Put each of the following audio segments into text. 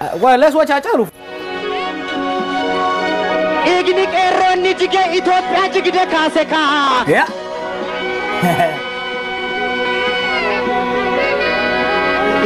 let's watch hacaalu. Eegni qeerroonni jige Itoophiyaa jigde kaase kaa. Yeah.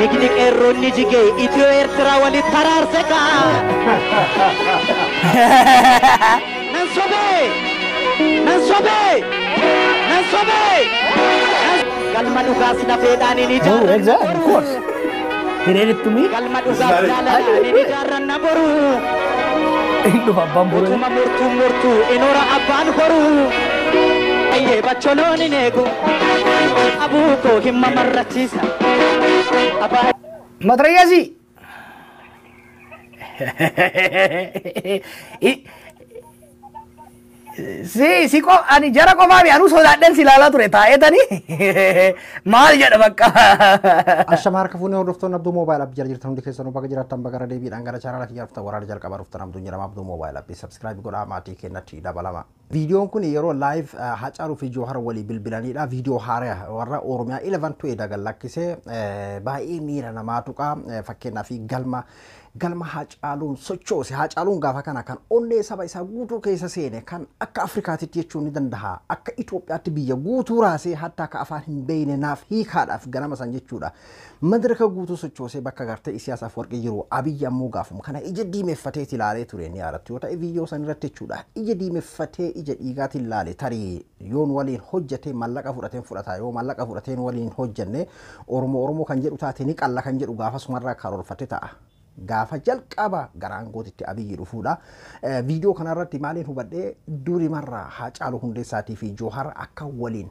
Eegni qeerroonni jige Itiyoo Eertiraa walitti taraarse kaa. Nan sobee. Galma dhugaas lafeedhaan ni Oh, exactly, of course. He read it to me. Galma dhugaas lafeedhaan ni jaarranna boru. Indu babbaan boru. Utuma murtuu inoora abbaan horu. Ayyee bacholooni neegu. Abuukoo himma marrachiisa. Matrayyasi. Si ani jara qofaami anu sodaadhen si ilaalaa ture taa'eetanii maal jedha bakka. Ashamaar kafuunee hordoftoonni Abduu Moobaayil App jirtan hundi keessanuu bakka jiraattan bakka deebiidhaan gara chaanala kiyyaa dhuftan waraana jalqabaa dhuftan Abduun jedhama Abduu Moobaayil App subscribe godhaa maatii kennatti dabalama. Viidiyoon kun yeroo live Hacaaluu fi Jawar walii bilbilanidha. Viidiyoo haaraya warra Oromiyaa 11 ta'e dagalakkisee baay'ee miira namaa tuqaa fakkeenyaa fi galma Hacaaluun sochoose. Hacaaluun gaafa kana kan onnee saba isaa guutuu keessa seene kan akka Afrikaatitti jechuun ni danda'a. Akka Itoophiyaatti biyya guutuu raasee hatta akka afaan hin beekne naaf hiikaadhaaf ganama san jechuudha. Madaraka guutuu sochoosee bakka gartee siyaasaaf warqee jiru Abiyyi ammoo gaafuma kana ija diimeffatee ilaalee ture ni yaadattu yoo ta'e viidiyoo san irratti jechuudha. Ija diimeffatee ija dhiigaatiin ilaale tarii yoon waliin hojjetee mallaqa fudhateen fudhata yoo mallaqa fudhateen waliin hojjenne Oromoo kan jedhu taate ni qalla kan jedhu gaafa sumarraa karoorfate ta'a. Gaafa jalqaba garaan gootitti Abiyyi dhufuudha. Viidiyoo kanarratti maaliin hubadhee durii marraa Hacaaluu hundeessaatii fi Jawar akka waliin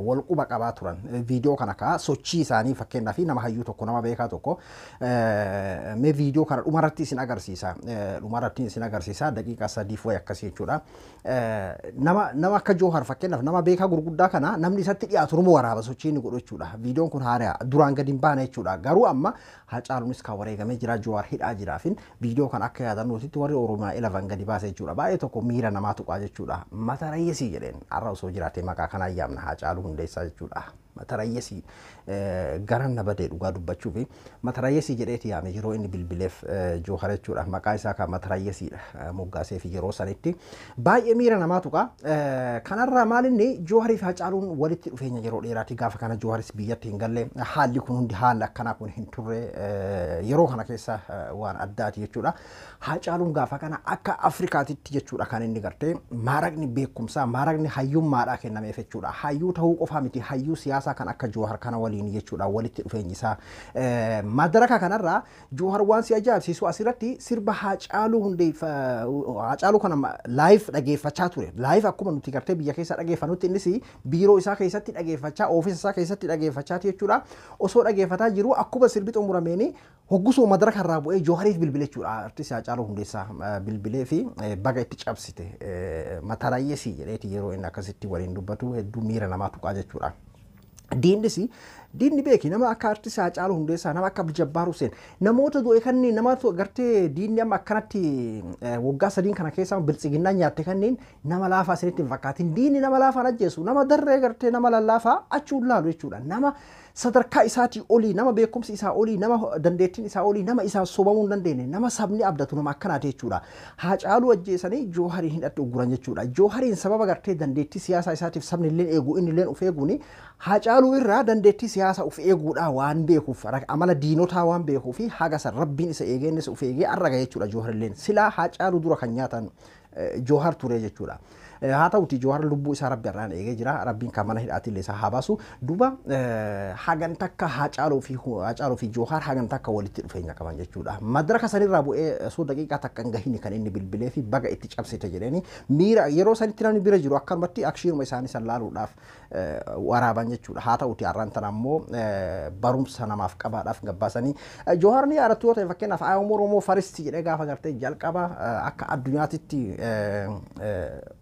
wal quba qabaa turan. Viidiyoo kana kaa sochii isaanii fakkeenyaa fi nama hayyuu tokko nama beekaa tokko mee viidiyoo kana dhumarratti isin agarsiisa. Daqiiqaa 3 wayi akkasii jechuudha. Nama akka Jawar fakkeenyaaf nama beekaa gurguddaa kana namni isatti dhiyaatu numa waraaba sochii inni godhu jechuudha. Viidiyoon kun haaraya duraan gadi hin baane jechuudha. Garuu amma Hacaaluunis kan wareegamee jira Jawar hidhaa jiraafin viidiyoo kan akka yaadannootitti warri Oromiyaa 11 gadi baase jechuudha. Baay'ee tokko miira namaa tuqaa jechuudha. Mata rayyesii jedheen har'a osoo jiraatee maqaa kana ayyaamna Hacaaluu hundeessaa jechuudha. Mata rayyesii garan na badee dhugaa dubbachuu fi mata rayyesii jedheeti yaame yeroo inni bilbileef Jawar jechuudha. Maqaa isaa kan mata rayyesiidha moggaasee fi yeroo sanitti baay'ee miira namaa tuqaa. Kanarraa maalinni Jawarii fi Hacaaluun walitti dhufeenya yeroo dheeraati gaafa kana Jawaris biyyatti hin galle haalli kun hundi haala akkanaa kun hin turre yeroo kana keessa waan addaati jechuudha. Hacaaluun gaafa kana akka Afrikaatitti jechuudha kan inni gartee maaraqni beekumsaa maaraqni hayyummaadhaa kennameef jechuudha. Hayyuu ta'uu qofaa miti hayyuu siyaasaa kan akka Jawar kana waliin jechuudha walitti dhufeenyi isaa. Madaraka kanarraa Jawar waan si ajaa'ibsiisu asirratti sirba Hacaaluu kana live dhageeffachaa ture. Live akkuma nuti gartee biyya keessa dhageeffannutti innis biiroo isaa keessatti dhageeffachaa ofiisa isaa keessatti dhageeffachaa jechuudha. Osoo dhageeffataa jiru akkuma sirbi xumurameeni hoggusoo madaraka irraa bu'ee Jawariif bilbile jechuudha. Artisti Hacaaluu hundeessaa bilbilee fi baga itti cabsite mata rayyesii jedheeti yeroo inni akkasitti waliin dubbatu hedduu miira namaa tuqaa jechuudha. Diinni beeki nama akka artisti Hacaaluu hundeessaa nama akka Jabbaar Huseen namoota du'e kanneen namoota gartee diinni amma akkanatti waggaa 3 kana keessa biltsiginnaa nyaatte kanneen nama laafaa isinitti hin fakkaatin diinni nama laafaan ajjeesu nama darree gartee nama lallaafaa achuun laalu jechuudha. Nama sadarkaa isaatii olii nama beekumsi isaa olii nama dandeettiin isaa olii nama isaa sobamuu hin dandeenye nama sabni abdatu nama akkanaati jechuudha. Hacaaluu ajjeesanii Jawariin hidhatti uguran jechuudha. Jawariin sababa gartee dandeettii siyaasaa isaatiif sabni illee eeguu inni illee of eeguuni Hacaaluu irraa dandeettii siyaasaa of eeguudha waan beekuuf amala diinotaa waan beekuuf haga san rabbiin isa eegeennis of eegee arraga jechuudha. Jawar illee silaa Hacaaluu dura kan nyaatan Jawar ture jechuudha. haa ta'uti Jawar lubbuu isaa rabbi irraan eegee jira rabbiin kan mana hidhaatti illee isaa haa baasu duba hagan takka Hacaaluu fi Jawar hagan takka walitti dhufeenya qaban jechuudha. Madaraka sanirraa bu'ee soo daqiiqaa takka gahini kan inni bilbilee fi baga itti cabsite jedheni miira yeroo sanitti namni bira jiru akkanumatti akshiiruma isaanii san laaluudhaaf waraaban jechuudha. Haa ta'uti arraan tan ammoo barumsa namaaf qabaadhaaf gabbaasanii Jawar ni yaadattu yoo ta'e fakkeenyaaf Oromoo faristi jedhee gaafa gartee jalqaba akka addunyaatitti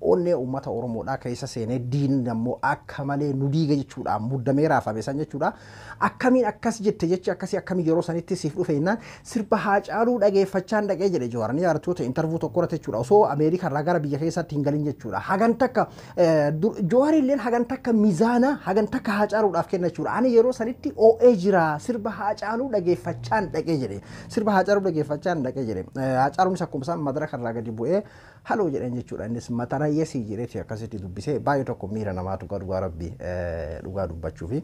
onnee uummata Oromoodhaa keessa seenee diin ammoo akka malee nu diiga jechuudha muddamee raafame san jechuudha akkamiin akkas jette jechi akkasii akkamiin yeroo sanitti siif dhufe innaan sirba Haacaaluu dhageeffachaan dhaqee jedhe Jawaarni yaartoota interview tokko irratti jechuudha osoo Ameerikaa irraa gara biyya keessatti hin galin jechuudha hagan takka Jawaar illeen hagan takka miizaana hagan takka Haacaaluudhaaf kenna jechuudha ani yeroo sanitti OA jira sirba Haacaaluu dhageeffachaan dhaqee jedhe sirba Haacaaluu dhageeffachaan dhaqee jedhe Haacaaluun isa akkuma isaan madaraka irraa gadi bu'ee haloo jedhan jechuudha innis matara yesii jireeti akkasitti dubbisee baay'ee tokko miira namaatu dhugaa rabbii dhugaa dubbachuu fi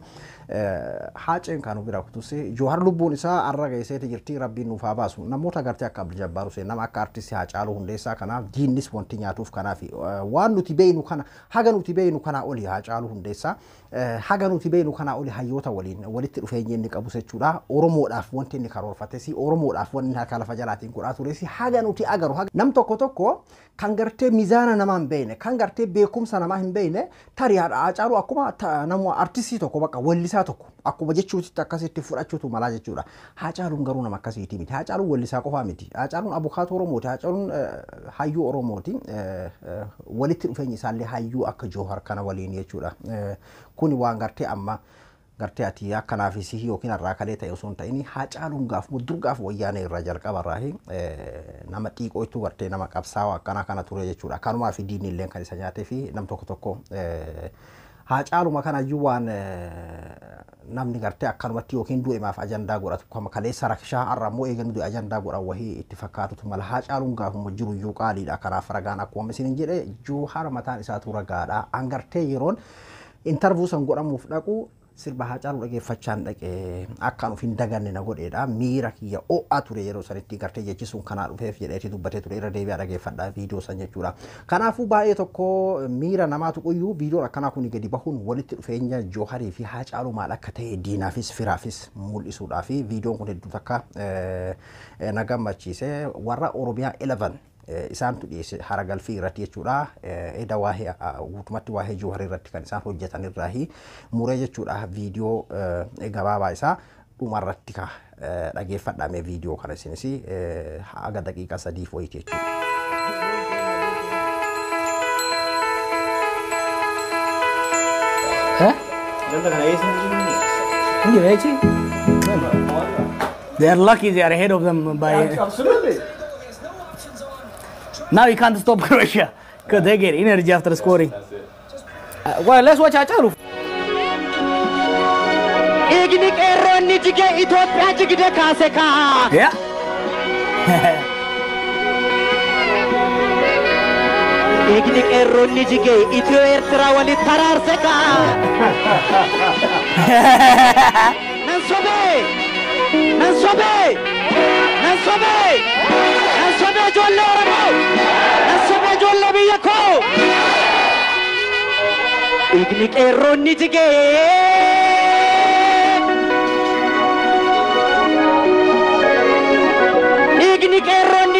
haaceen kan bira kutusee Jawaar lubbuun isaa arra geesseeti jirti rabbiin nuuf haa baasu namoota gartee akka Abdul Jabbaar Hussein nama akka artistii Haacaaluu hundeessaa kanaaf diinnis wanti nyaatuuf kanaaf waan nuti beeynu kana haga nuti beeynu kana oli Haacaaluu hundeessaa haga nuti beeynu kana oli hayyoota waliin walitti dhufeenya inni qabu jechuudha Oromoodhaaf wanti inni karoorfate si Oromoodhaaf wanti harka lafa jalaatiin godhaa ture si haga nuti agaru nam tokko kan gartee miizaana namaa hin beeyne kan gartee beekumsa namaa hin beeyne tarii Haacaaluu akkuma nama artistii tokko bakka wallisaa tokko akkuma jechuutti akkasitti fudhachuutu malaa jechuudha Haacaaluun garuu nama akkasiiti miti Haacaaluun wallisaa qofaa miti Haacaaluun abukaatoo Oromooti Haacaaluun hayyuu Oromooti walitti dhufeenyi isaallee hayyuu akka Jawaar kana waliin jechuudha kuni waan gartee amma gartee ati akkanaaf isii yookiin irraa kalee ta'e osoo hin ta'in Haacaaluun gaaf mudurgaaf wayyaanee irraa jalqaba irraa nama xiiqootu gartee nama qabsaa'aa akkana kana ture jechuudha kanumaa fi diinni illee kan isa nyaatee fi nam tokko Haacaaluma kana iyyuu waan namni gartee akkanumatti yookiin du'eemaaf ajandaa godhatu kama kaleessa rakshaa arrammoo eegan du'e ajandaa godhan wahii itti fakkaatutu mala Haacaaluun gaafuma jiru iyyuu qaaliidha kanaaf ragaan akkuma isin jedhe Jawaar mataan isaatu ragaadha angartee yeroon interview san godhamuuf dhaqu sirba Haacaaluu dhageeffachaan dhaqee akkaan of hin daganne na godheedha miira kiyya o'aa ture yeroo sanitti gartee jechisuun kanaa dhufeef jedheeti dubbatee ture irra deebi'aa dhageeffadhaa viidiyoo san jechuudha kanaafuu baay'ee tokko miira namaatu quyyuu viidiyoon akkanaa kun gadi bahuun walitti dhufeenya Jawaarii fi Haacaaluu maal akka ta'e diinaafis firaafis mul'isuudhaa fi viidiyoon kun hedduu takka na gammachiise warra Oromiyaa 11 isaan tudhiise haragalfii irratti jechuudha eda waa'ee guutumatti waa'ee Jawaar irratti kan isaan hojjetan irraahi muree jechuudha viidiyoo gabaabaa isaa dhumarratti ka dhageeffadhaame viidiyoo kana isinis haga daqiiqaa 3 fo'ii jechuudha. They are lucky they are ahead of them by Absolutely. Now you can't stop Croatia because they get energy after scoring. Well, let's watch Haacaaluu. Eegni qeerroonni jige Itoophiyaa jigde kaase kaa. Yeah. Eegni qeerroonni jige Itiyoo Eertiraa walitti taraarse kaa. Nan sobee ijoollee Oromoo nan sobee ijoollee biyya koo. Eegni qeerroonni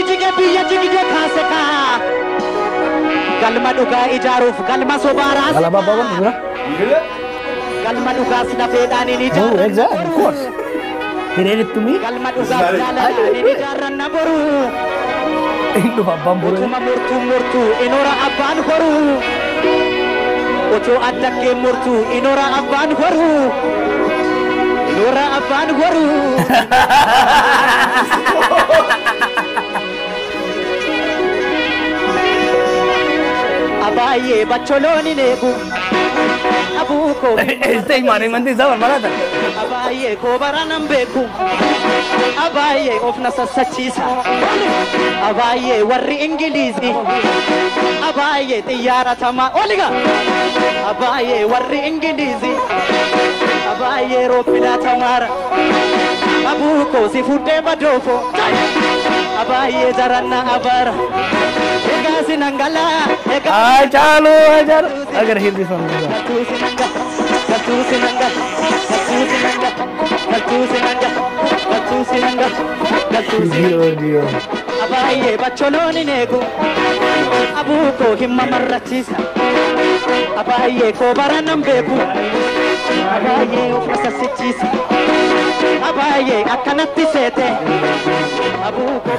jige biyya jigde kaase kaa. Galma dhugaa ijaaruuf galma sobaa raase. Galma baban dura. Galma dhugaa sinafeedhaan hin ijaaru. Oh, exactly, of course. He read it to me. Galma dhugaa jaaladhaan hin ijaaran na boru. Indo abbaan boru. Utuma murtuu inoora abbaan horu. Otoo addakkee murtuu inoora abbaan horu. Inoora abbaan horu. Abaye bacholoni nebu abuko Stay money mandi zaman marata. Abaye ko baranam beku Abaye ofna sasachisa Abaye warri ingilizi Abaye tiyara tama oliga Abaye warri ingilizi Abaye ropila tamara Abuko si fude badofo Abaye zaranna abara Haacaaluu agar hear this one. Abaye bacholoni neku abuko himma marrachisa Abaye ko baranam beku Abaye ofna sichisa Abaye akkanatti seete abuko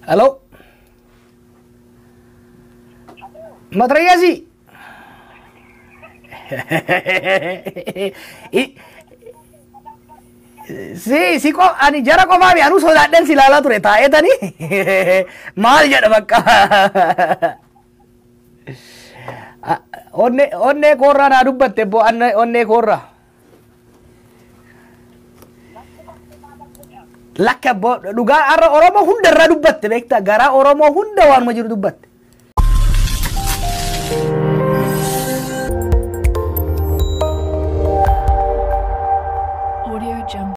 Hello. matrayasi. Si ko ani jara ko maami anu sodaadhen si ilaalaa ture taa'eetanii maal jedha bakka onnee koorraa naa dubbatte bo onnee koorraa lakka bo dhugaa har'a Oromoo hunda irra dubbatte beektaa garaa Oromoo hunda waanuma jiru dubbatte